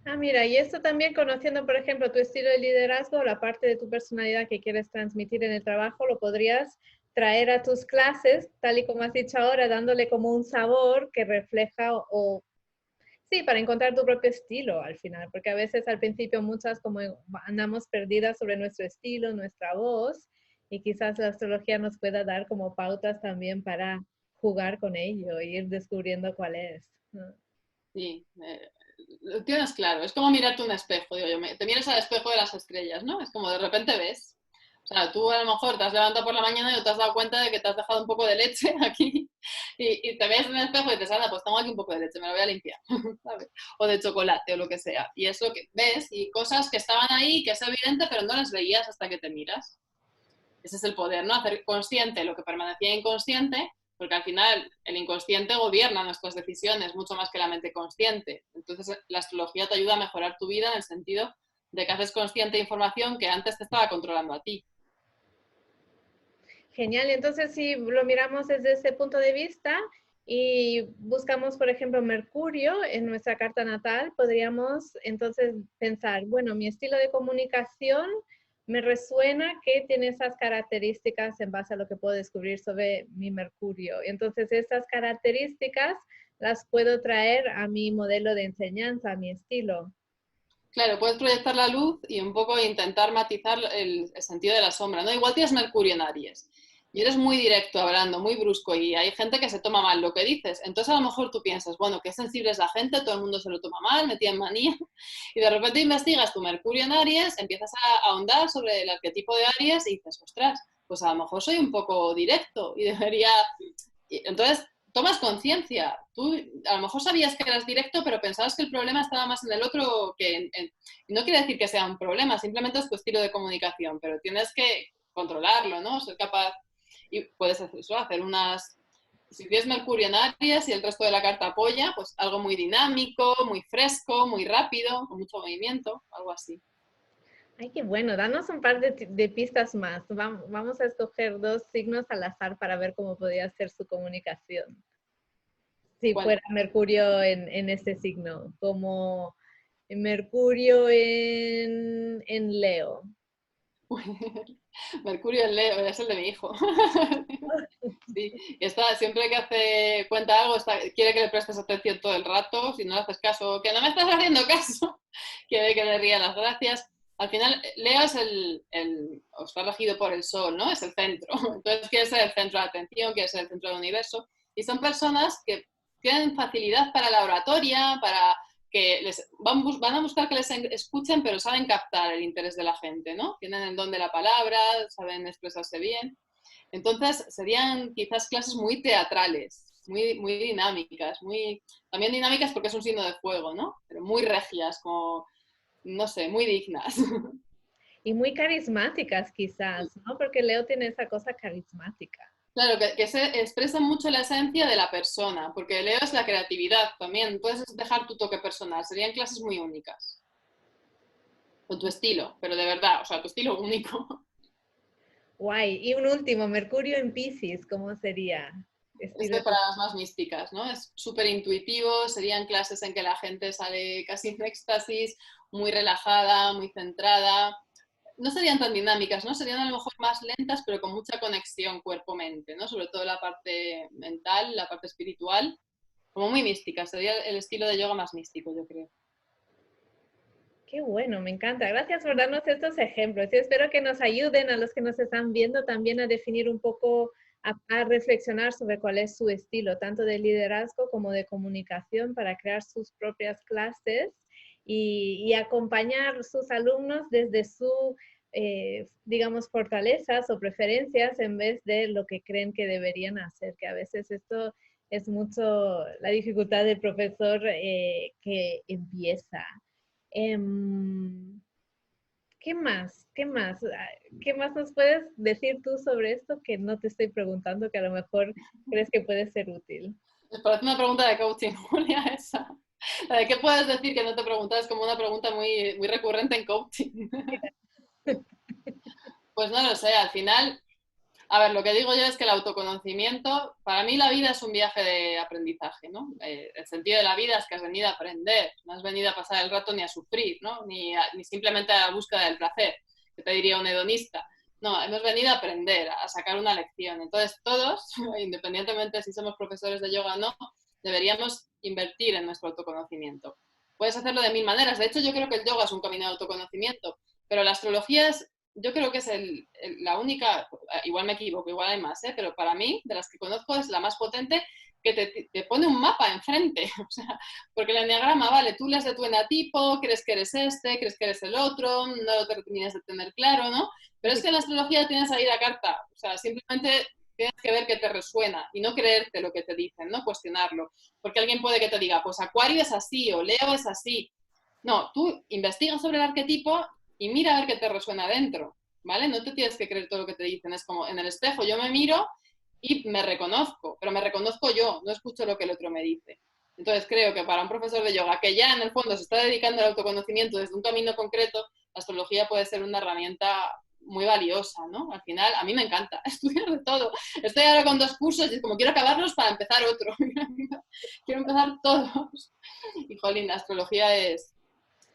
[SPEAKER 1] Ah, mira, y esto también conociendo, por ejemplo, tu estilo de liderazgo, la parte de tu personalidad que quieres transmitir en el trabajo, lo podrías traer a tus clases, tal y como has dicho ahora, dándole como un sabor que refleja o sí, para encontrar tu propio estilo al final, porque a veces al principio muchas como andamos perdidas sobre nuestro estilo, nuestra voz, y quizás la astrología nos pueda dar como pautas también para jugar con ello e ir descubriendo cuál es. ¿No?
[SPEAKER 2] Sí, lo tienes claro. Es como mirarte un espejo, digo yo. Te miras al espejo de las estrellas, ¿no? Es como de repente ves. O sea, tú a lo mejor te has levantado por la mañana y no te has dado cuenta de que te has dejado un poco de leche aquí y te ves en el espejo y te dices, anda, pues tengo aquí un poco de leche, me lo voy a limpiar, ¿sabes? O de chocolate o lo que sea. Y es lo que ves y cosas que estaban ahí, que es evidente, pero no las veías hasta que te miras. Ese es el poder, ¿no? Hacer consciente lo que permanecía inconsciente, porque al final el inconsciente gobierna nuestras decisiones mucho más que la mente consciente. Entonces la astrología te ayuda a mejorar tu vida en el sentido de que haces consciente información que antes te estaba controlando a ti.
[SPEAKER 1] Genial, entonces si lo miramos desde ese punto de vista y buscamos, por ejemplo, Mercurio en nuestra carta natal, podríamos entonces pensar, bueno, mi estilo de comunicación me resuena que tiene esas características en base a lo que puedo descubrir sobre mi Mercurio. Entonces, estas características las puedo traer a mi modelo de enseñanza, a mi estilo.
[SPEAKER 2] Claro, puedes proyectar la luz y un poco intentar matizar el sentido de la sombra, ¿no? Igual tienes Mercurio en Aries y eres muy directo hablando, muy brusco y hay gente que se toma mal lo que dices. Entonces a lo mejor tú piensas, bueno, qué sensible es la gente, todo el mundo se lo toma mal, me tiene manía. Y de repente investigas tu Mercurio en Aries, empiezas a ahondar sobre el arquetipo de Aries y dices, ostras, pues a lo mejor soy un poco directo y debería... Entonces tomas conciencia. Tú a lo mejor sabías que eras directo, pero pensabas que el problema estaba más en el otro que y no quiere decir que sea un problema, simplemente es tu estilo de comunicación, pero tienes que controlarlo, ¿no? Ser capaz, y puedes hacer eso, hacer unas... Si tienes Mercurio en Aries y el resto de la carta apoya, pues algo muy dinámico, muy fresco, muy rápido, con mucho movimiento, algo así.
[SPEAKER 1] Ay, qué bueno, danos un par de pistas más. Vamos a escoger dos signos al azar para ver cómo podría ser su comunicación. Si
[SPEAKER 2] Bueno,
[SPEAKER 1] fuera Mercurio en este signo, como Mercurio en Leo.
[SPEAKER 2] Mercurio en Leo, es el de mi hijo. Sí, y está, siempre que cuenta algo, quiere que le prestes atención todo el rato, si no le haces caso, que no me estás haciendo caso, quiere que le ría las gracias. Al final, Leo es o está regido por el sol, ¿no? Es el centro. Entonces quiere ser el centro de atención, quiere ser el centro del universo. Y son personas que tienen facilidad para la oratoria, para que van a buscar que les escuchen, pero saben captar el interés de la gente, ¿no? Tienen el don de la palabra, saben expresarse bien. Entonces serían quizás clases muy teatrales, muy, muy dinámicas, también dinámicas porque es un signo de fuego, ¿no? Pero muy regias, como no sé, muy dignas.
[SPEAKER 1] Y muy carismáticas quizás, ¿no? Porque Leo tiene esa cosa carismática.
[SPEAKER 2] Claro, que se expresa mucho la esencia de la persona, porque Leo es la creatividad también. Puedes dejar tu toque personal, serían clases muy únicas. Con tu estilo, pero de verdad, o sea, tu estilo único.
[SPEAKER 1] Guay. Y un último, Mercurio en Piscis, ¿cómo sería?
[SPEAKER 2] Este
[SPEAKER 1] Estilo.
[SPEAKER 2] para las más místicas, ¿no? Es súper intuitivo, serían clases en que la gente sale casi en éxtasis, muy relajada, muy centrada. No serían tan dinámicas, ¿no? Serían a lo mejor más lentas, pero con mucha conexión cuerpo-mente, ¿no? Sobre todo la parte mental, la parte espiritual, como muy mística. Sería el estilo de yoga más místico, yo creo.
[SPEAKER 1] Qué bueno, me encanta. Gracias por darnos estos ejemplos. Y espero que nos ayuden a los que nos están viendo también a definir un poco, a reflexionar sobre cuál es su estilo, tanto de liderazgo como de comunicación, para crear sus propias clases y acompañar a sus alumnos desde su, digamos, fortalezas o preferencias en vez de lo que creen que deberían hacer, que a veces esto es mucho la dificultad del profesor que empieza. Em, ¿Qué más? ¿Qué más? ¿Qué más nos puedes decir tú sobre esto que no te estoy preguntando, que a lo mejor crees que puede ser útil?
[SPEAKER 2] Me parece una pregunta de coaching, Julia, esa. La de qué puedes decir que no te preguntas es como una pregunta muy, muy recurrente en coaching. Pues no lo sé, al final, a ver, lo que digo yo es que el autoconocimiento, para mí la vida es un viaje de aprendizaje, ¿no? El sentido de la vida es que has venido a aprender, no has venido a pasar el rato ni a sufrir, ¿no? Ni simplemente a la búsqueda del placer, que te diría un hedonista. No, hemos venido a aprender, a sacar una lección. Entonces, todos, independientemente si somos profesores de yoga o no, deberíamos invertir en nuestro autoconocimiento. Puedes hacerlo de mil maneras. De hecho, yo creo que el yoga es un camino de autoconocimiento, pero la astrología es, yo creo que es la única, igual me equivoco, igual hay más, pero para mí, de las que conozco, es la más potente, que te pone un mapa enfrente. O sea, porque el enneagrama, vale, tú lees de tu enatipo, crees que eres este, crees que eres el otro, no lo terminas de tener claro, ¿no? Pero es que en la astrología tienes ahí la carta, o sea, simplemente tienes que ver que te resuena y no creerte lo que te dicen, no cuestionarlo. Porque alguien puede que te diga, pues Acuario es así o Leo es así. No, tú investigas sobre el arquetipo y mira a ver qué te resuena dentro, ¿vale? No te tienes que creer todo lo que te dicen, es como en el espejo yo me miro y me reconozco, pero me reconozco yo, no escucho lo que el otro me dice. Entonces creo que para un profesor de yoga que ya en el fondo se está dedicando al autoconocimiento desde un camino concreto, la astrología puede ser una herramienta muy valiosa, ¿no? Al final, a mí me encanta estudiar de todo. Estoy ahora con 2 cursos y es como quiero acabarlos para empezar otro. Quiero empezar todos. Y jolín, la astrología es,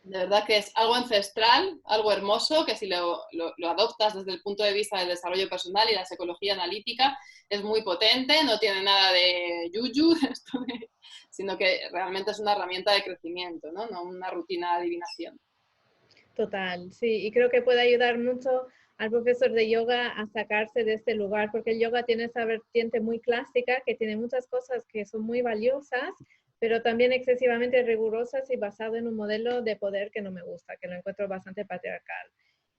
[SPEAKER 2] de verdad que es algo ancestral, algo hermoso, que si lo adoptas desde el punto de vista del desarrollo personal y la psicología analítica, es muy potente, no tiene nada de yuyu, sino que realmente es una herramienta de crecimiento, ¿no? No una rutina de adivinación.
[SPEAKER 1] Total, sí, y creo que puede ayudar mucho al profesor de yoga a sacarse de este lugar, porque el yoga tiene esa vertiente muy clásica que tiene muchas cosas que son muy valiosas, pero también excesivamente rigurosas y basado en un modelo de poder que no me gusta, que lo encuentro bastante patriarcal.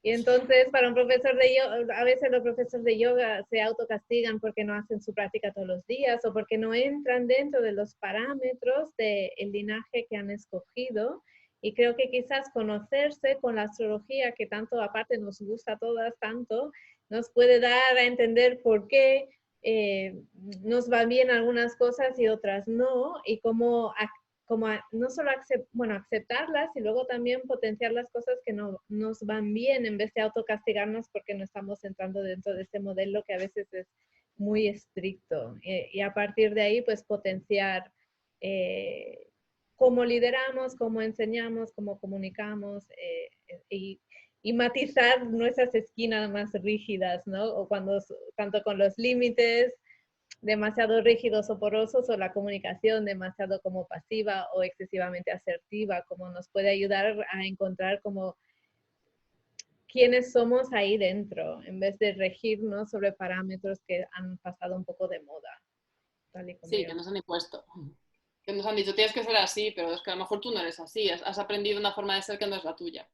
[SPEAKER 1] Y entonces, para un profesor de yoga, a veces los profesores de yoga se autocastigan porque no hacen su práctica todos los días o porque no entran dentro de los parámetros del linaje que han escogido. Y creo que quizás conocerse con la astrología, que tanto aparte nos gusta a todas tanto, nos puede dar a entender por qué nos van bien algunas cosas y otras no, y cómo, no solo aceptarlas y luego también potenciar las cosas que no nos van bien en vez de autocastigarnos porque no estamos entrando dentro de este modelo que a veces es muy estricto. Y a partir de ahí, pues potenciar cómo lideramos, cómo enseñamos, cómo comunicamos y matizar nuestras esquinas más rígidas, ¿no? O cuando, tanto con los límites demasiado rígidos o porosos o la comunicación demasiado como pasiva o excesivamente asertiva, como nos puede ayudar a encontrar como quiénes somos ahí dentro, en vez de regirnos sobre parámetros que han pasado un poco de moda, tal y como
[SPEAKER 2] Sí,
[SPEAKER 1] yo.
[SPEAKER 2] que nos han impuesto. Que nos han dicho, tienes que ser así, pero es que a lo mejor tú no eres así, has aprendido una forma de ser que no es la tuya.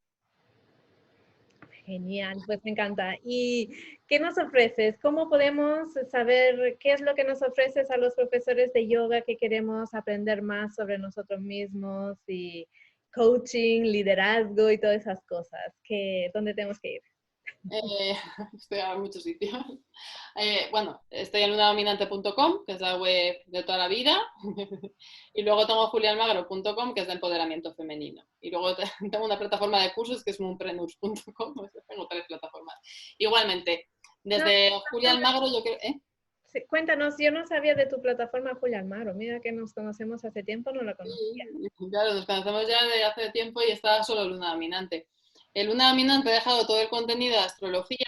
[SPEAKER 1] Genial, pues me encanta. ¿Y qué nos ofreces? ¿Cómo podemos saber qué es lo que nos ofreces a los profesores de yoga que queremos aprender más sobre nosotros mismos coaching, liderazgo y todas esas cosas. ¿Dónde tenemos que ir?
[SPEAKER 2] Eh, estoy en muchos sitios. Bueno, estoy en lunadominante.com, que es la web de toda la vida. Y luego tengo julialmagro.com, que es de empoderamiento femenino. Y luego tengo una plataforma de cursos que es moonpreneurs.com. Tengo 3 plataformas. Igualmente,
[SPEAKER 1] No,
[SPEAKER 2] desde Julia Almagro yo creo...
[SPEAKER 1] sí, cuéntanos, yo no sabía de tu plataforma Julia Almagro. Mira que nos conocemos hace tiempo, no la conocía.
[SPEAKER 2] Claro, nos conocemos ya de hace tiempo y está solo Luna Dominante. El Luna Dominante ha dejado todo el contenido de astrología,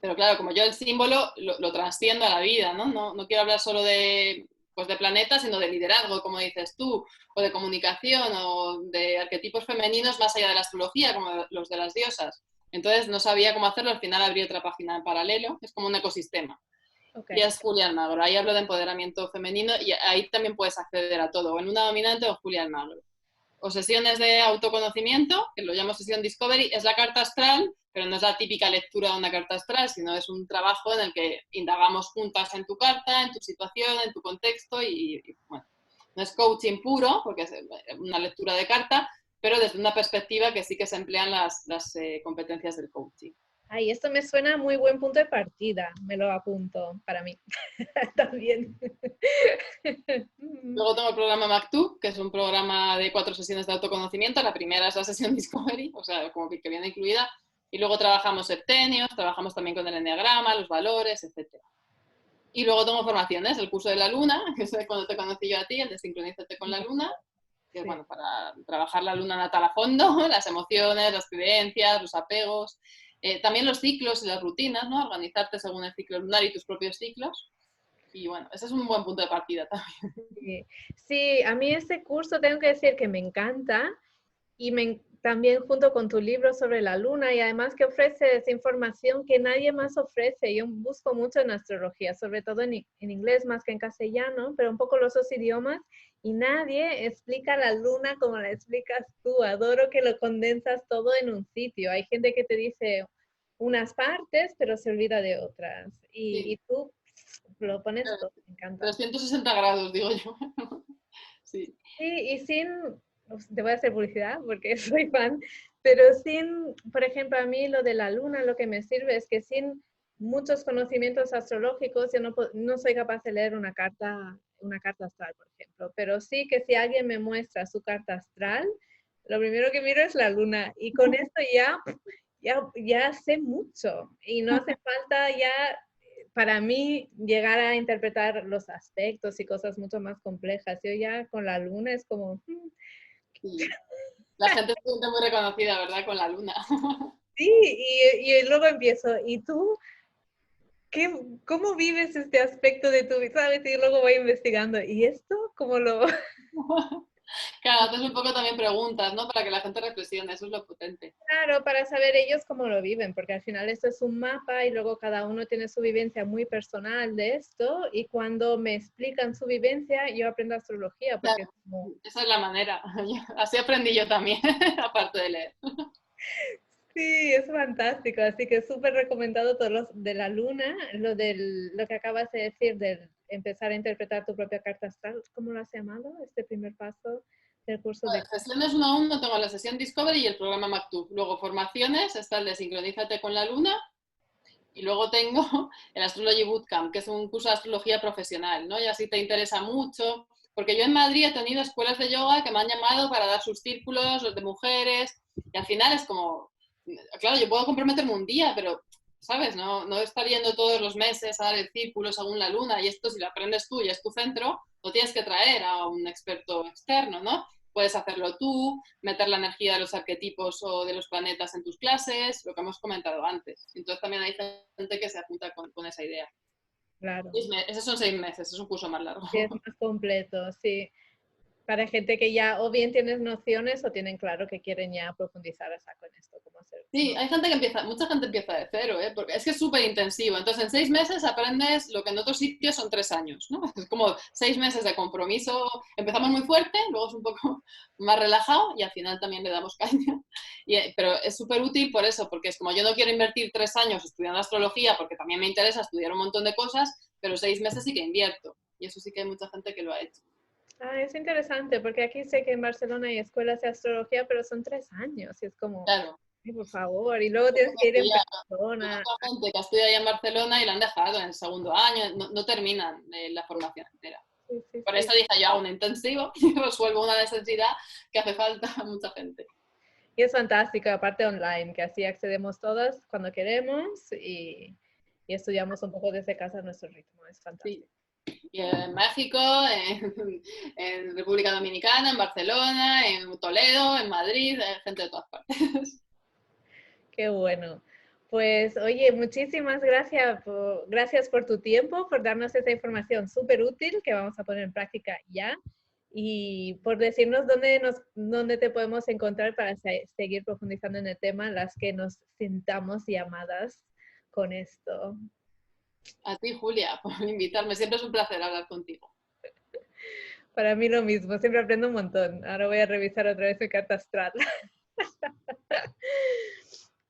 [SPEAKER 2] pero claro, como yo el símbolo lo trasciendo a la vida, ¿no? No quiero hablar solo de, pues de planetas, sino de liderazgo, como dices tú, o de comunicación, o de arquetipos femeninos más allá de la astrología, como los de las diosas. Entonces no sabía cómo hacerlo, al final abrí otra página en paralelo, es como un ecosistema.
[SPEAKER 1] Okay.
[SPEAKER 2] Y es Julia Almagro, ahí hablo de empoderamiento femenino y ahí también puedes acceder a todo, o en Luna Dominante o Julia Almagro. O sesiones de autoconocimiento, que lo llamo sesión Discovery, es la carta astral, pero no es la típica lectura de una carta astral, sino es un trabajo en el que indagamos juntas en tu carta, en tu situación, en tu contexto y bueno, no es coaching puro, porque es una lectura de carta, pero desde una perspectiva que sí que se emplean las competencias del coaching.
[SPEAKER 1] Ay, esto me suena a muy buen punto de partida. Me lo apunto para mí. También.
[SPEAKER 2] Luego tengo el programa MacTub, que es un programa de 4 sesiones de autoconocimiento. La primera es la sesión Discovery, o sea, como que viene incluida. Y luego trabajamos septenios, trabajamos también con el enneagrama, los valores, etc. Y luego tengo formaciones, el curso de la luna, que es cuando te conocí yo a ti, el de sincronízate con la luna, que es bueno, para trabajar la luna natal a fondo, las emociones, las creencias, los apegos. También los ciclos y las rutinas, ¿no? Organizarte según el ciclo lunar y tus propios ciclos. Y bueno, ese es un buen punto de partida también.
[SPEAKER 1] Sí, a mí este curso tengo que decir que me encanta y también junto con tu libro sobre la luna y además que ofreces información que nadie más ofrece. Yo busco mucho en astrología, sobre todo en inglés más que en castellano, pero un poco los dos idiomas y nadie explica la luna como la explicas tú. Adoro que lo condensas todo en un sitio. Hay gente que te dice unas partes, pero se olvida de otras.
[SPEAKER 2] Sí.
[SPEAKER 1] Y tú lo pones todo, me encanta.
[SPEAKER 2] 360 grados, digo yo. Sí.
[SPEAKER 1] Sí, y sin, te voy a hacer publicidad porque soy fan, pero sin, por ejemplo, a mí lo de la luna, lo que me sirve es que sin muchos conocimientos astrológicos yo no soy capaz de leer una carta astral, por ejemplo, pero sí que si alguien me muestra su carta astral, lo primero que miro es la luna y con esto ya sé mucho y no hace falta ya para mí llegar a interpretar los aspectos y cosas mucho más complejas. Yo ya con la luna es como...
[SPEAKER 2] Sí. La gente se siente muy reconocida, ¿verdad? Con la luna.
[SPEAKER 1] Sí, y luego empiezo, ¿y tú cómo vives este aspecto de tu vida? ¿Sabes? Y luego voy investigando, ¿y esto cómo lo...?
[SPEAKER 2] Claro, haces un poco también preguntas, ¿no? Para que la gente reflexione, eso es lo potente.
[SPEAKER 1] Claro, para saber ellos cómo lo viven, porque al final esto es un mapa y luego cada uno tiene su vivencia muy personal de esto y cuando me explican su vivencia yo aprendo astrología porque
[SPEAKER 2] Claro,
[SPEAKER 1] es como...
[SPEAKER 2] esa es la manera. Así aprendí yo también, aparte de leer.
[SPEAKER 1] Sí, es fantástico, así que súper recomendado todos los de la luna, lo que acabas de decir, de empezar a interpretar tu propia carta astral, ¿cómo lo has llamado? Este primer paso del curso de...
[SPEAKER 2] Sesiones 1 a 1 tengo la sesión Discovery y el programa MacTub. Luego formaciones, está el de Sincronízate con la luna. Y luego tengo el Astrology Bootcamp, que es un curso de astrología profesional, ¿no? Y así te interesa mucho, porque yo en Madrid he tenido escuelas de yoga que me han llamado para dar sus círculos, los de mujeres, y al final es como, claro, yo puedo comprometerme un día, pero, ¿sabes? No estar yendo todos los meses a dar el círculo según la luna, y esto si lo aprendes tú y es tu centro, lo tienes que traer a un experto externo, ¿no? Puedes hacerlo tú, meter la energía de los arquetipos o de los planetas en tus clases, lo que hemos comentado antes. Entonces también hay gente que se apunta con esa idea.
[SPEAKER 1] Claro,
[SPEAKER 2] Esos son 6 meses, es un curso más largo.
[SPEAKER 1] sí, es más completo, sí. Para gente que ya o bien tienes nociones o tienen claro que quieren ya profundizar a saco en esto, cómo hacer.
[SPEAKER 2] Sí, hay gente que mucha gente empieza de cero, ¿eh? Porque es que es súper intensivo. Entonces, en 6 meses aprendes lo que en otros sitios son 3 años, ¿no? Es como 6 meses de compromiso. Empezamos muy fuerte, luego es un poco más relajado y al final también le damos caña. Pero es súper útil por eso, porque es como yo no quiero invertir 3 años estudiando astrología porque también me interesa estudiar un montón de cosas, pero 6 meses sí que invierto. Y eso sí que hay mucha gente que lo ha hecho.
[SPEAKER 1] Ah, es interesante, porque aquí sé que en Barcelona hay escuelas de astrología, pero son 3 años y es como,
[SPEAKER 2] Claro.
[SPEAKER 1] ay, por favor, y luego tienes que ir en persona.
[SPEAKER 2] Conozco gente que estudia allá en Barcelona y la han dejado en el segundo año, no terminan la formación entera.
[SPEAKER 1] Sí, sí,
[SPEAKER 2] Por
[SPEAKER 1] sí.
[SPEAKER 2] eso dije yo, un intensivo y resuelvo una necesidad que hace falta a mucha gente.
[SPEAKER 1] Y es fantástico, aparte online, que así accedemos todas cuando queremos y estudiamos un poco desde casa a nuestro ritmo. Es
[SPEAKER 2] Sí.
[SPEAKER 1] fantástico.
[SPEAKER 2] Y en México, en República Dominicana, en Barcelona, en Toledo, en Madrid, gente de todas partes.
[SPEAKER 1] Qué bueno. Pues oye, muchísimas gracias por tu tiempo, por darnos esa información súper útil que vamos a poner en práctica ya y por decirnos dónde te podemos encontrar para seguir profundizando en el tema, las que nos sintamos llamadas con esto.
[SPEAKER 2] A ti, Julia, por invitarme. Siempre es un placer hablar contigo.
[SPEAKER 1] Para mí lo mismo, siempre aprendo un montón. Ahora voy a revisar otra vez mi carta astral.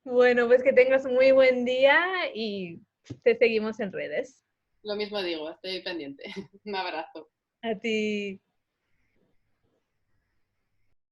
[SPEAKER 1] Bueno, pues que tengas un muy buen día y te seguimos en redes.
[SPEAKER 2] Lo mismo digo, estoy pendiente. Un abrazo.
[SPEAKER 1] A ti.